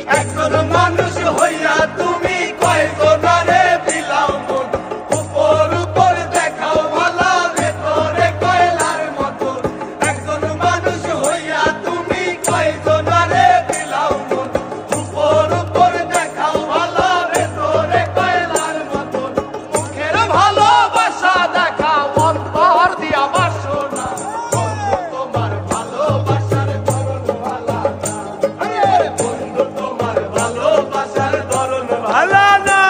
একজন মানুষ হইয়া তুমি কয়জনারে বিলাও মন উপর উপর দেখাও ভালা ভেতরে কয়লার মতন একজন মানুষ হইয়া তুমি কয়জনারে বিলাও মন উপর উপর দেখাও ভালা ভেতরে কয়লার মতন মুখের ভালোবাসা দেখাও অন্তর দিয়া বাসনা তোমার ভালোবাসার ধরন ভালা বন্ধু তোমার ভালোবাসার ধরন ভালা না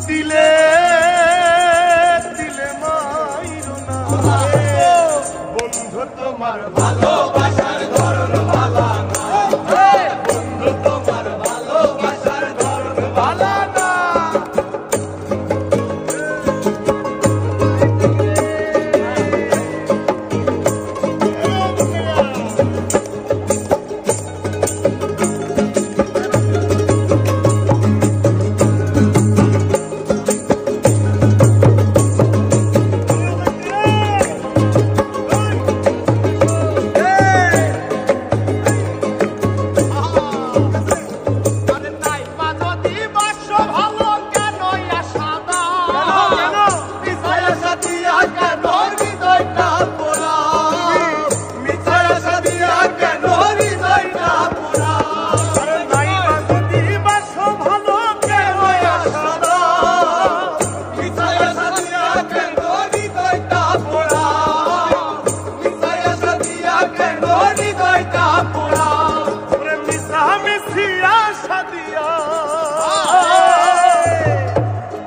দিলে দিলে মাইরো না বন্ধু তোমার ভালোবাসার ধরন ভালা না বন্ধু তোমার ভালোবাসার ধরন ভালা না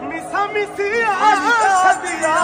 মিশা মিশি আশা দিয়া